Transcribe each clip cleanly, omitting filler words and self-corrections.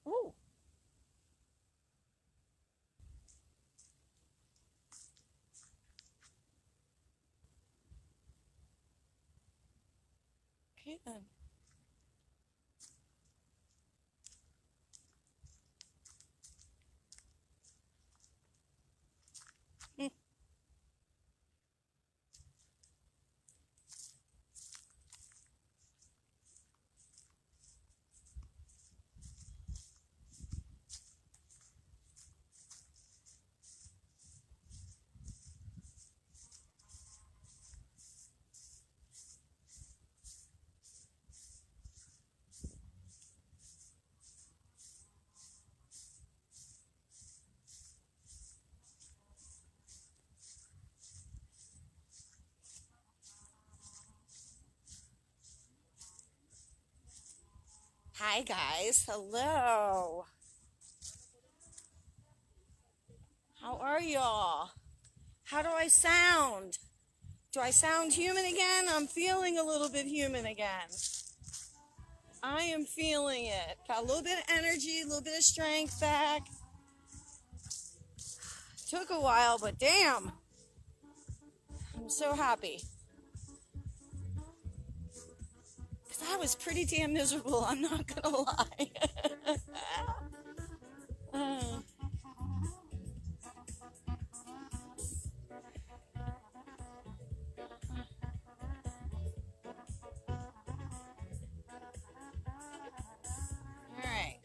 Oh, okay then. Hi guys, hello. How are y'all? How do I sound? Do I sound human again? I'm feeling a little bit human again. I am feeling it. Got a little bit of energy, a little bit of strength back. Took a while, but damn, I'm so happy. Because I was pretty damn miserable, I'm not gonna lie. uh, Alright,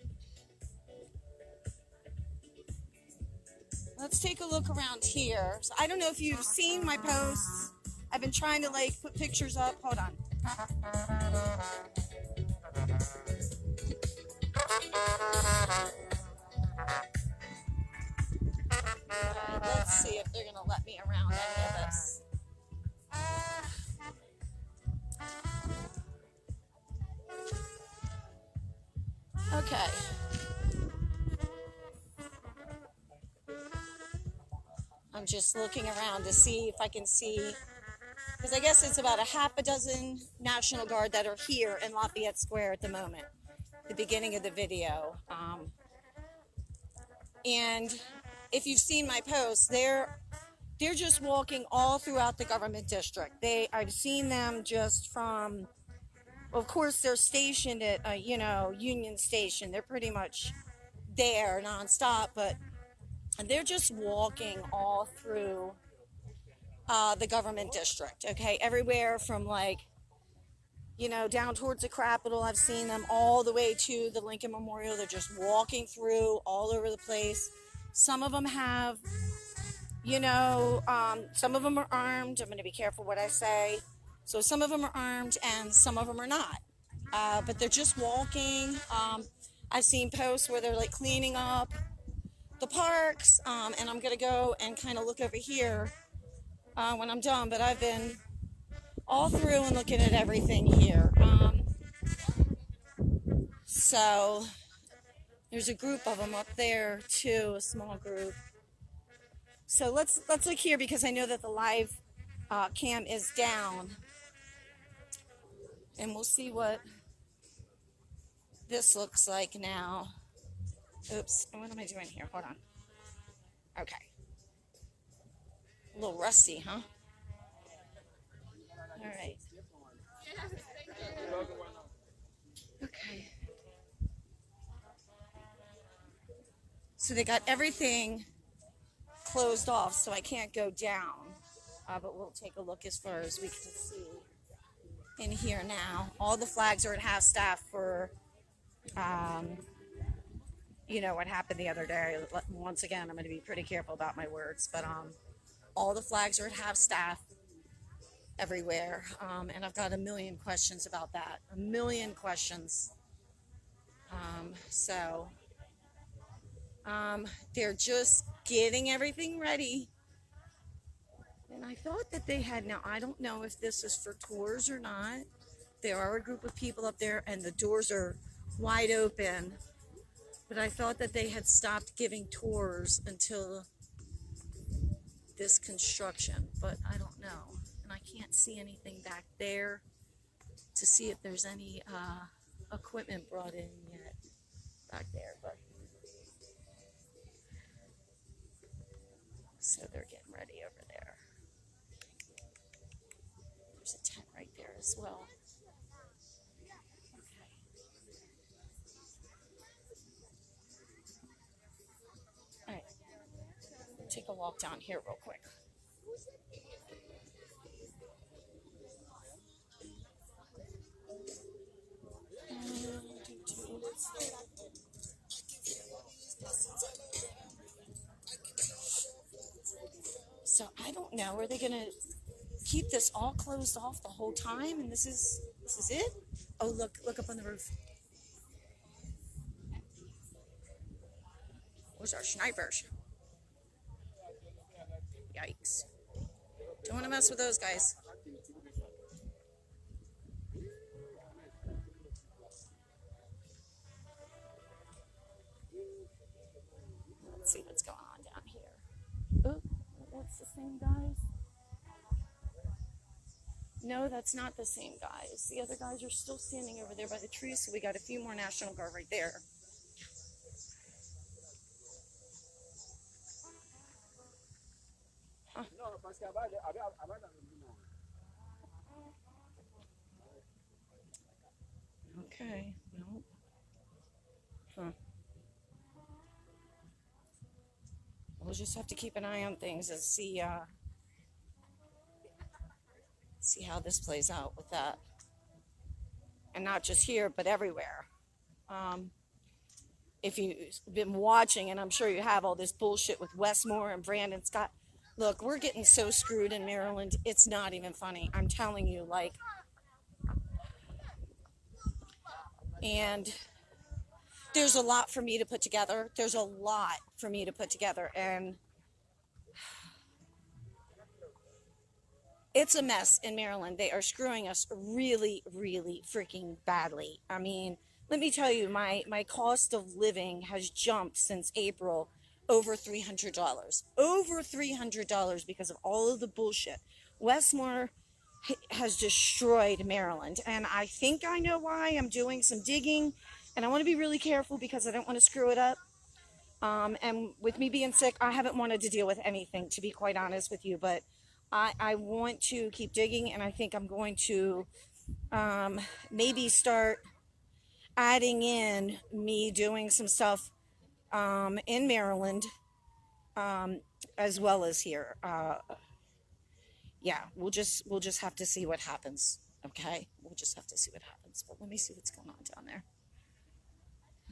let's take a look around here. So I don't know if you've seen my posts. I've been trying to like put pictures up. Hold on. Let's see if they're gonna let me around any of this. Okay. I'm just looking around to see if I can see, because I guess it's about a half a dozen National Guard that are here in Lafayette Square at the moment, the beginning of the video. And if you've seen my posts, they're just walking all throughout the government district. I've seen them just from, of course, they're stationed at Union Station. They're pretty much there nonstop, but they're just walking all through the government district. Okay, everywhere from down towards the Capitol. I've seen them all the way to the Lincoln Memorial. They're just walking through all over the place. Some of them have, some of them are armed. I'm going to be careful what I say. So some of them are armed and some of them are not. But they're just walking. I've seen posts where they're like cleaning up the parks. And I'm going to go and kind of look over here when I'm done. But I've been all through and looking at everything here. So there's a group of them up there too, a small group. So let's look here because I know that the live cam is down, and we'll see what this looks like now. Oops, what am I doing here? Hold on. Okay. A little rusty, huh? All right. Okay. So they got everything closed off, so I can't go down. But we'll take a look as far as we can see in here now. All the flags are at half staff for, what happened the other day. Once again, I'm going to be pretty careful about my words, but all the flags are at half staff. everywhere. And I've got a million questions about that. A million questions. So they're just getting everything ready. And I thought that they had, now I don't know if this is for tours or not. There are a group of people up there and the doors are wide open. But I thought that they had stopped giving tours until this construction, but I don't know. And I can't see anything back there to see if there's any equipment brought in yet back there. But so they're getting ready over there. There's a tent right there as well. Okay. All right. Take a walk down here real quick. So I don't know. Are they gonna keep this all closed off the whole time? And this is it? Oh, look up on the roof. Where's our snipers? Yikes! Don't want to mess with those guys. Let's see what's going on down here. Oh, that's the same guys. No, that's not the same guys. The other guys are still standing over there by the trees, so we got a few more National Guard right there. Huh. Okay, no. Huh. We'll just have to keep an eye on things and see how this plays out with that. And not just here, but everywhere. If you've been watching, and I'm sure you have, all this bullshit with Westmore and Brandon Scott, look, we're getting so screwed in Maryland, it's not even funny. I'm telling you, like, and there's a lot for me to put together. There's a lot for me to put together, and it's a mess in Maryland. They are screwing us really, really freaking badly. I mean, let me tell you, my cost of living has jumped since April over $300. Over $300 because of all of the bullshit. Westmore has destroyed Maryland, and I think I know why. I'm doing some digging, and I want to be really careful because I don't want to screw it up. And with me being sick, I haven't wanted to deal with anything, to be quite honest with you, but I want to keep digging, and I think I'm going to maybe start adding in me doing some stuff in Maryland as well as here. Yeah, we'll just have to see what happens. Okay, we'll just have to see what happens. But let me see what's going on down there.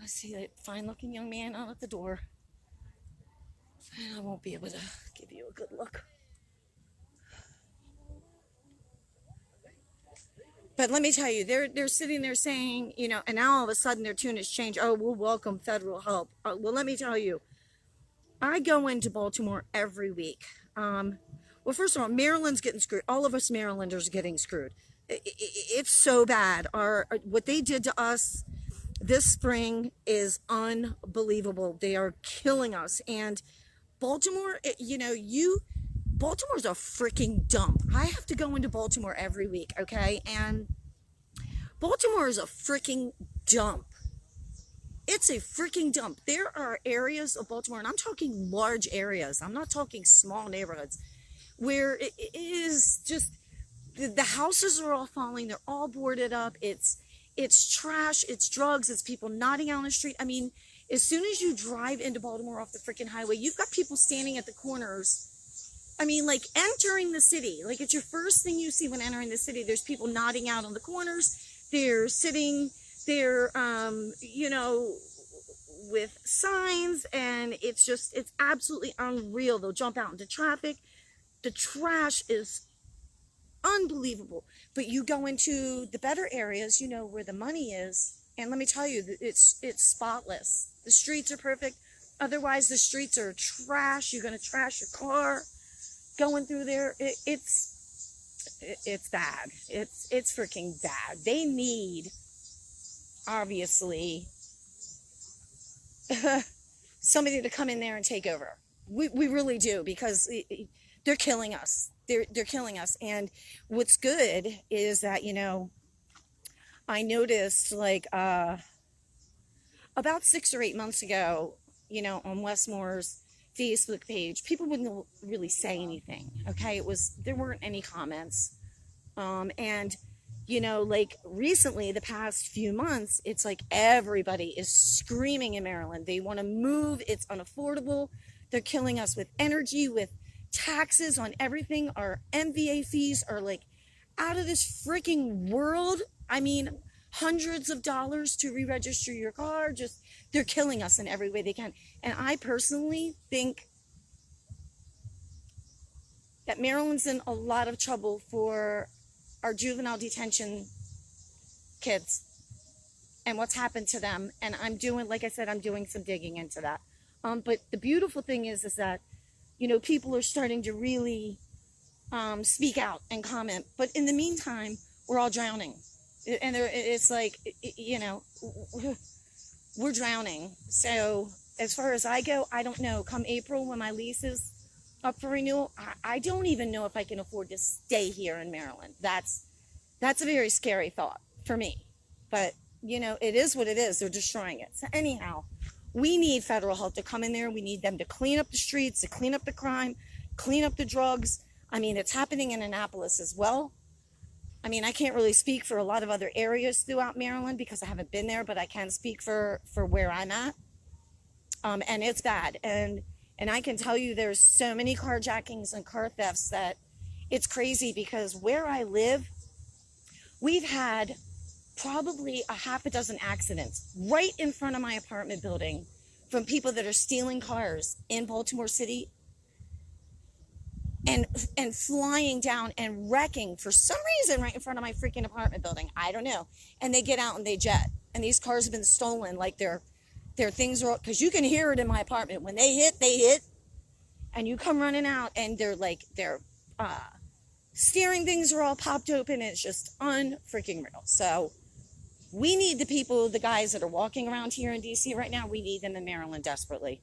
I see that fine-looking young man out at the door, and I won't be able to give you a good look. But let me tell you, they're sitting there saying, you know, and now all of a sudden their tune has changed. Oh, we'll welcome federal help. Well, let me tell you, I go into Baltimore every week. Well, first of all, Maryland's getting screwed. All of us Marylanders are getting screwed. It's so bad. What they did to us this spring is unbelievable. They are killing us. And Baltimore, Baltimore's a freaking dump. I have to go into Baltimore every week, okay? And Baltimore is a freaking dump. It's a freaking dump. There are areas of Baltimore, and I'm talking large areas. I'm not talking small neighborhoods, where it is just, the houses are all falling. They're all boarded up. It's trash. It's drugs. It's people nodding out on the street. I mean, as soon as you drive into Baltimore off the freaking highway, you've got people standing at the corners. I mean, like, entering the city, like, it's your first thing you see when entering the city. There's people nodding out on the corners. They're sitting there, with signs, and it's absolutely unreal. They'll jump out into traffic. The trash is unbelievable. But you go into the better areas, you know, where the money is, and let me tell you, it's spotless. The streets are perfect. Otherwise, the streets are trash. You're gonna trash your car going through there. It's bad. It's freaking bad. They need, obviously, somebody to come in there and take over. We really do, because they're killing us. They're killing us. And what's good is that, you know, I noticed like about 6 or 8 months ago, you know, on Westmore's Facebook page, people wouldn't really say anything. Okay, there weren't any comments, and you know, like recently, the past few months, it's like everybody is screaming in Maryland. They want to move. It's unaffordable. They're killing us with energy, with taxes on everything. Our MVA fees are like out of this freaking world. I mean, hundreds of dollars to re-register your car. Just, they're killing us in every way they can. And I personally think that Maryland's in a lot of trouble for our juvenile detention kids and what's happened to them. And I'm doing, like I said, I'm doing some digging into that. But the beautiful thing is that, you know, people are starting to really speak out and comment. But in the meantime, we're all drowning. And it's like, you know, we're drowning. So as far as I go, I don't know. Come April, when my lease is up for renewal, I don't even know if I can afford to stay here in Maryland. That's a very scary thought for me. But, you know, it is what it is. They're destroying it. So anyhow, we need federal help to come in there. We need them to clean up the streets, to clean up the crime, clean up the drugs. I mean, it's happening in Annapolis as well. I mean, I can't really speak for a lot of other areas throughout Maryland because I haven't been there, but I can speak for where I'm at. And it's bad. And I can tell you there's so many carjackings and car thefts that it's crazy, because where I live, we've had probably a half a dozen accidents right in front of my apartment building from people that are stealing cars in Baltimore City and flying down and wrecking for some reason right in front of my freaking apartment building. I don't know. And they get out and they jet. And these cars have been stolen. Like their things are, because you can hear it in my apartment. When they hit. And you come running out and they're like, their steering things are all popped open. It's just unfreaking real. So we need the people, the guys that are walking around here in DC right now, we need them in Maryland desperately.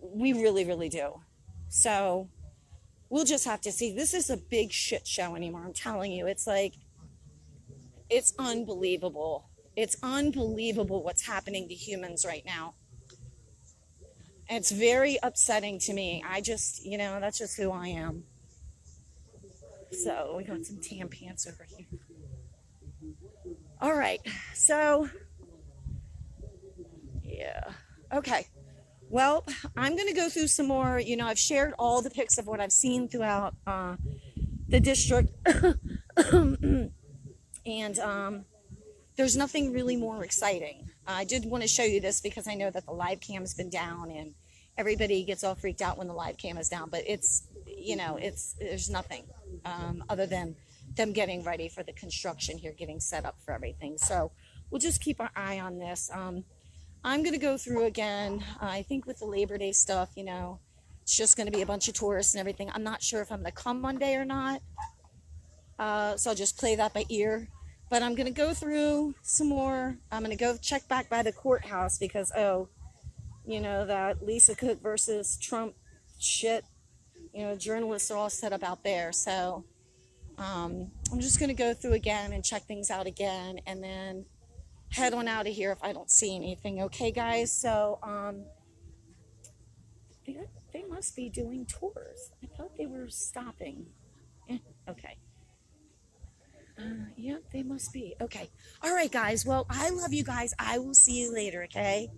We really, really do. So we'll just have to see. This is a big shit show anymore. I'm telling you, it's like, it's unbelievable. It's unbelievable what's happening to humans right now. It's very upsetting to me. I just, you know, that's just who I am. So we got some tan pants over here. All right. So, yeah. Okay. Well, I'm going to go through some more. You know, I've shared all the pics of what I've seen throughout the district. And there's nothing really more exciting. I did want to show you this because I know that the live cam's been down and everybody gets all freaked out when the live cam is down. But it's, you know, there's nothing other than them getting ready for the construction here, getting set up for everything. So we'll just keep our eye on this. I'm going to go through again. I think with the Labor Day stuff, you know, it's just going to be a bunch of tourists and everything. I'm not sure if I'm going to come Monday or not. So I'll just play that by ear. But I'm going to go through some more. I'm going to go check back by the courthouse because, you know, that Lisa Cook versus Trump shit, you know, journalists are all set up out there. So I'm just going to go through again and check things out again and then head on out of here if I don't see anything. Okay, guys? So they must be doing tours. I thought they were stopping. Okay. Yeah, they must be. Okay. All right, guys. Well, I love you guys. I will see you later, okay?